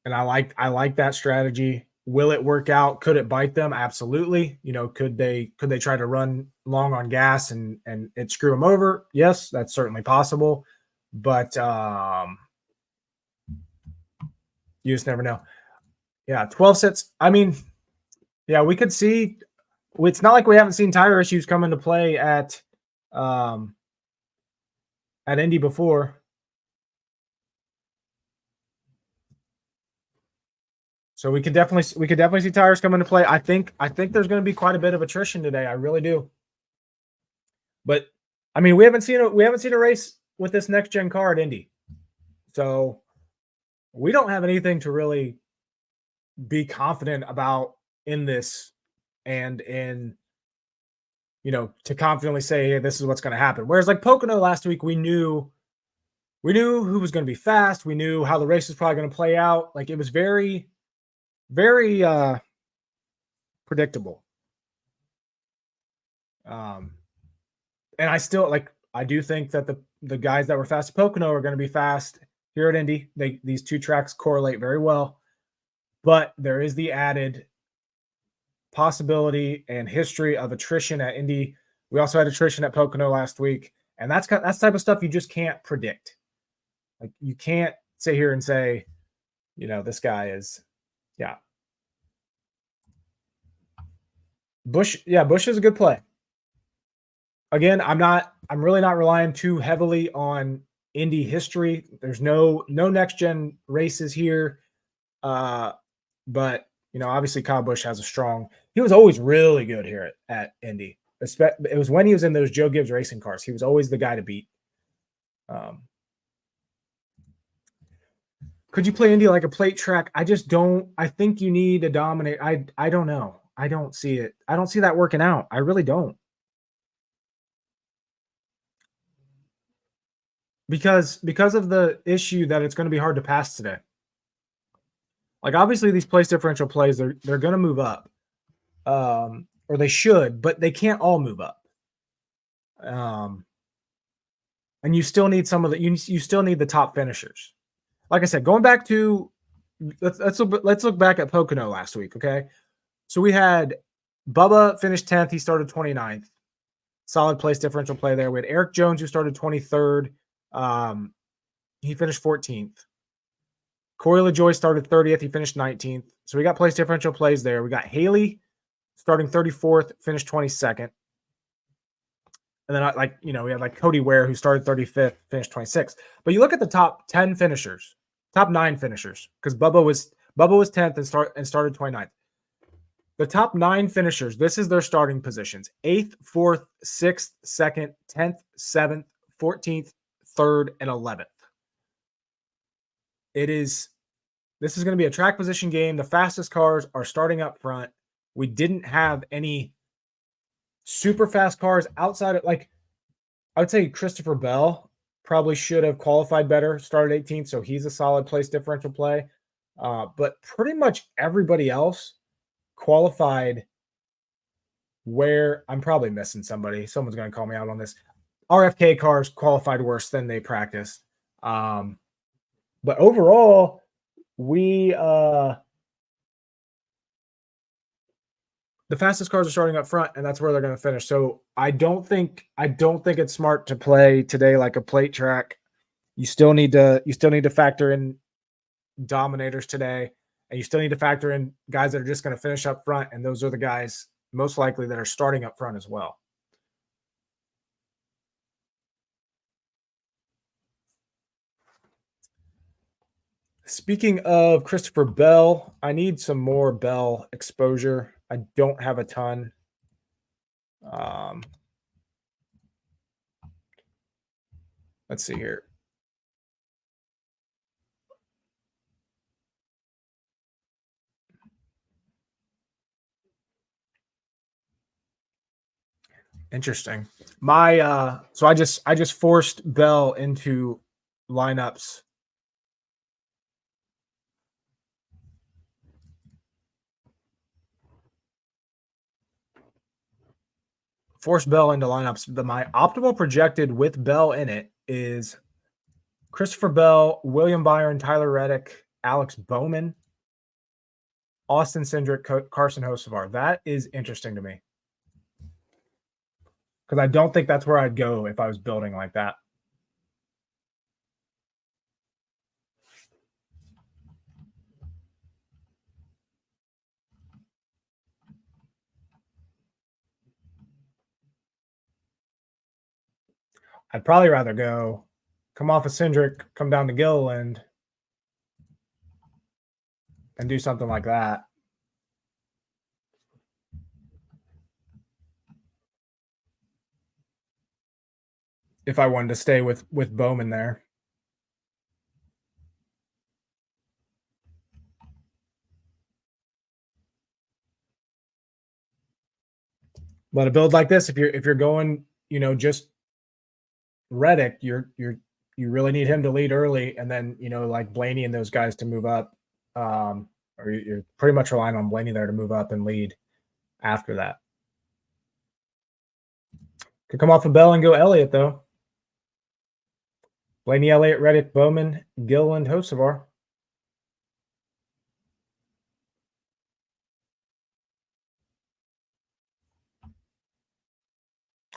And I like that strategy. Will it work out? Could it bite them? Absolutely. Could they try to run long on gas and it screw them over? Yes, that's certainly possible. But you just never know. Yeah, 12 sets. I mean, yeah, we could see. It's not like we haven't seen tire issues come into play at Indy before. So we could definitely see tires come into play. I think there's going to be quite a bit of attrition today. I really do. But I mean, we haven't seen a race with this next gen car at Indy, so we don't have anything to really be confident about in this, and in to confidently say, hey, this is what's going to happen. Whereas like Pocono last week, we knew who was going to be fast. We knew how the race was probably going to play out. Like it was very, very predictable. And I do think that the guys that were fast at Pocono are going to be fast here at Indy. These two tracks correlate very well, but there is the added possibility and history of attrition at Indy. We also had attrition at Pocono last week, and that's the type of stuff you just can't predict. Like you can't sit here and say, this guy is, yeah. Busch is a good play. Again, I'm really not relying too heavily on Indy history. There's no next gen races here. But obviously Kyle Busch has he was always really good here at Indy. It was when he was in those Joe Gibbs racing cars. He was always the guy to beat. Could you play Indy like a plate track? I just don't. I think you need to dominate. I don't know. I don't see it. I don't see that working out. I really don't. Because of the issue that it's going to be hard to pass today. Like obviously these place differential plays, they're going to move up, or they should, but they can't all move up. and you still need some of the you still need the top finishers. Like I said, going back to let's look back at Pocono last week, okay? So we had Bubba finished 10th, he started 29th. Solid place differential play there. We had Eric Jones who started 23rd. He finished 14th. Corey LaJoie started 30th, he finished 19th. So we got place differential plays there. We got Haley starting 34th, finished 22nd. And then, we had like Cody Ware, who started 35th, finished 26th. But you look at the top 10 finishers, top 9 finishers, because Bubba was 10th and started 29th. The top 9 finishers, this is their starting positions: 8th, 4th, 6th, 2nd, 10th, 7th, 14th, 3rd, and 11th. This is going to be a track position game. The fastest cars are starting up front. We didn't have any super fast cars outside of, I would say Christopher Bell probably should have qualified better, started 18th, so he's a solid place differential play. But pretty much everybody else qualified where I'm probably missing somebody. Someone's going to call me out on this. RFK cars qualified worse than they practiced. But overall, the fastest cars are starting up front, and that's where they're going to finish. So I don't think it's smart to play today like a plate track. You still need to factor in dominators today, and you still need to factor in guys that are just going to finish up front, and those are the guys most likely that are starting up front as well. Speaking of Christopher Bell, I need some more Bell exposure. I don't have a ton. Let's see here. Interesting. So I just forced Bell into lineups. Force Bell into lineups. My optimal projected with Bell in it is Christopher Bell, William Byron, Tyler Reddick, Alex Bowman, Austin Cindric, Carson Hocevar. That is interesting to me, because I don't think that's where I'd go if I was building like that. I'd probably rather come off of Cindric, come down to Gilliland, and do something like that. If I wanted to stay with Bowman there. But a build like this, if you're going, just Reddick, you really need him to lead early, and then like Blaney and those guys to move up. Or you're pretty much relying on Blaney there to move up and lead after that. Could come off of Bell and go Elliott though. Blaney, Elliott, Reddick, Bowman, Gilliland, Hocevar.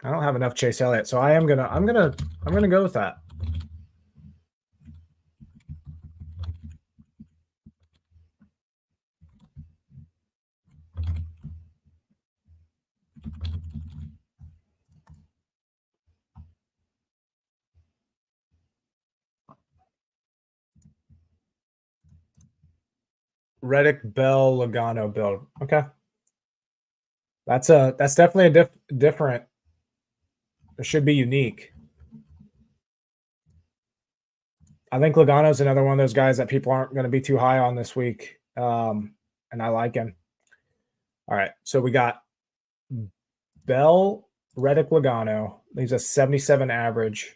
I don't have enough Chase Elliott, so I'm gonna go with that. Reddick, Bell, Logano build. Okay. That's definitely a different. It should be unique. I think Logano's another one of those guys that people aren't going to be too high on this week. And I like him. All right. So we got Bell, Reddick, Logano. Leaves a 77 average.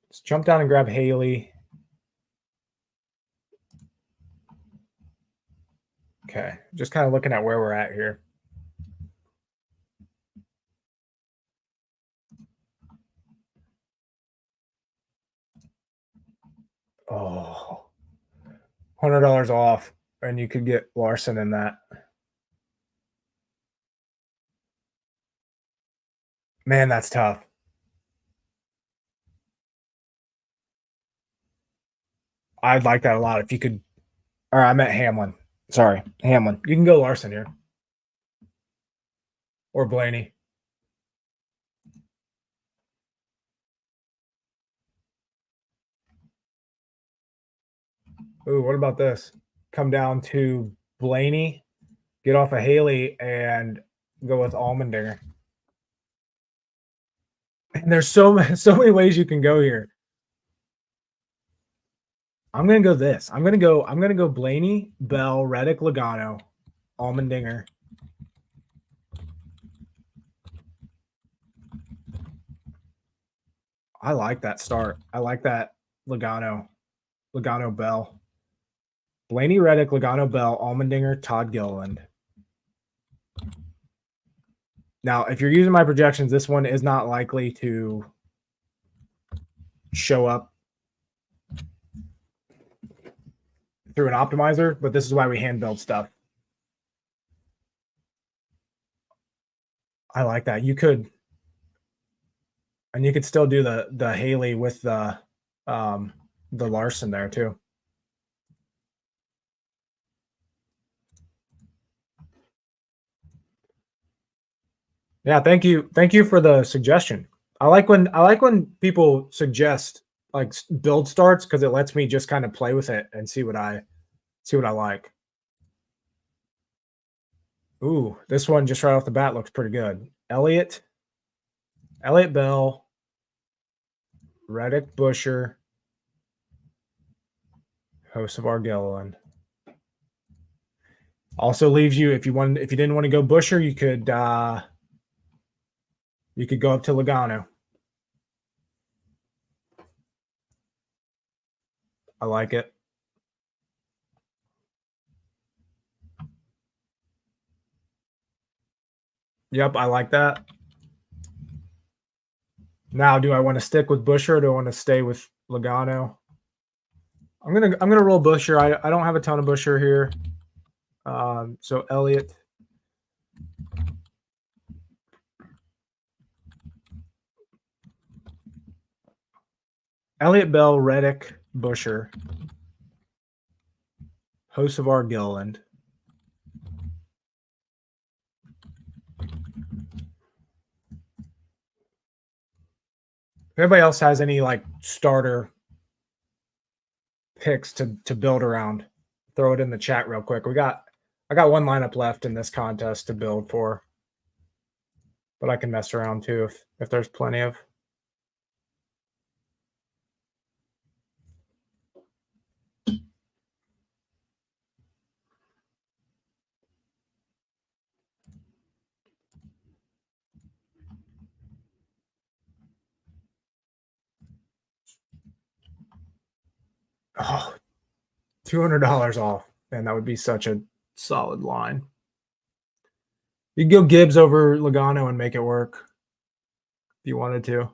Let's jump down and grab Haley. Okay. Just kind of looking at where we're at here. Oh, $100 off, and you could get Larson in that. Man, that's tough. I'd like that a lot if you could. Or I meant Hamlin. Sorry, Hamlin. You can go Larson here or Blaney. Ooh, what about this? Come down to Blaney, get off of Haley, and go with Allmendinger. And there's so many ways you can go here. I'm gonna go this. I'm gonna go Blaney, Bell, Reddick, Logano, Allmendinger. I like that start. I like that Logano Bell. Blaney, Reddick, Logano, Bell, Allmendinger, Todd Gilliland. Now, if you're using my projections, this one is not likely to show up through an optimizer, but this is why we hand build stuff. I like that. You could still do the Haley with the Larson there too. Yeah, thank you for the suggestion. I like when people suggest like build starts because it lets me just kind of play with it and see what I like. Ooh, this one just right off the bat looks pretty good. Elliott Bell, Reddick, Busher, Hocevar, Gilliland. Also leaves you if you didn't want to go Busher, you could go up to Logano. I like it. Yep, I like that. Now, do I want to stick with Busher or do I want to stay with Logano? I'm gonna roll Busher. I don't have a ton of Busher here. So Elliott. Elliott, Bell, Reddick, Busher, Hocevar, Gilliland. If anybody else has any like starter picks to build around, throw it in the chat real quick. I got one lineup left in this contest to build for, but I can mess around too if there's plenty of. Oh, $200 off. Man, that would be such a solid line. You could go Gibbs over Logano and make it work if you wanted to.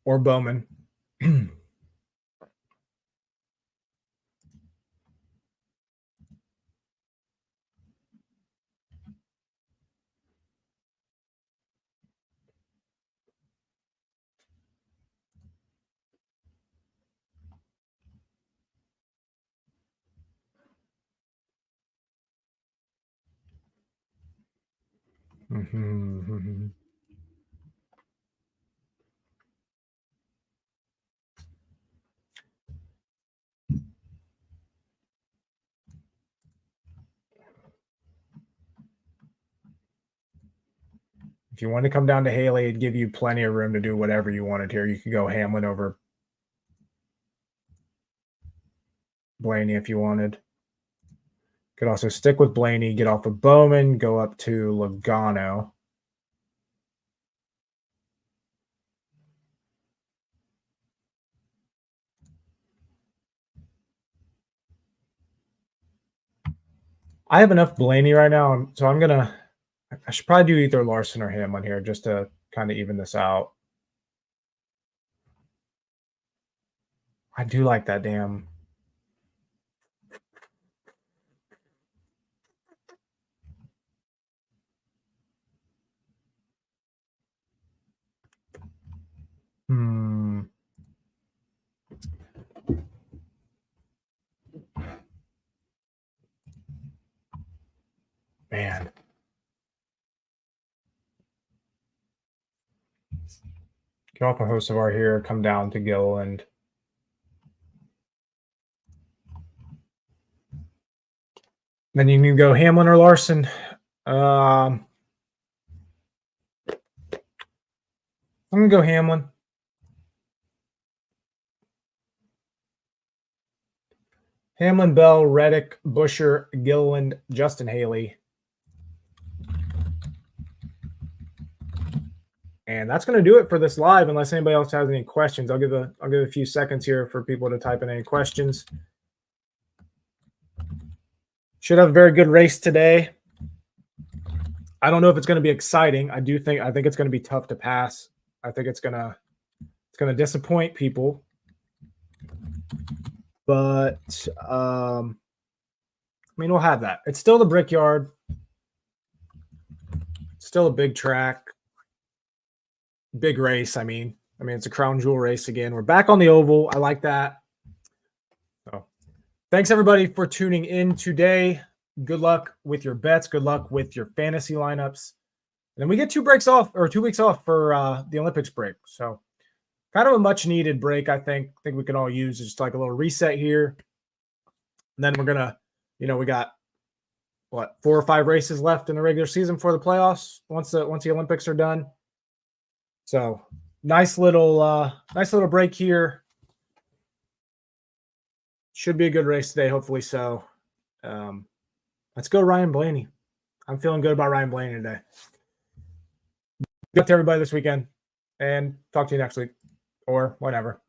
Or Bowman. If you want to come down to Haley, it'd give you plenty of room to do whatever you wanted here. You could go Hamlin over Blaney if you wanted. Could also stick with Blaney, get off of Bowman, go up to Logano. I have enough Blaney right now, so I'm gonna I should probably do either Larson or Hamlin here just to kind of even this out. I do like that damn. Man. Get off a host of our here, come down to Gilliland. Then you can go Hamlin or Larson. I'm going to go Hamlin. Hamlin, Bell, Reddick, Busher, Gilliland, Justin Haley. And that's going to do it for this live. Unless anybody else has any questions, I'll give a few seconds here for people to type in any questions. Should have a very good race today. I don't know if it's going to be exciting. I think it's going to be tough to pass. I think it's going to disappoint people. But I mean, we'll have that. It's still the Brickyard. It's still a big track. Big race. I mean, it's a crown jewel race again. We're back on the oval. I like that. So thanks everybody for tuning in today. Good luck with your bets. Good luck with your fantasy lineups. And then we get 2 weeks off for the Olympics break. So kind of a much needed break. I think we can all use just like a little reset here. And then we're going to, we got 4 or 5 races left in the regular season for the playoffs once the Olympics are done. So nice little break here. Should be a good race today, hopefully so. Let's go Ryan Blaney. I'm feeling good about Ryan Blaney today. Good luck to everybody this weekend, and talk to you next week or whenever.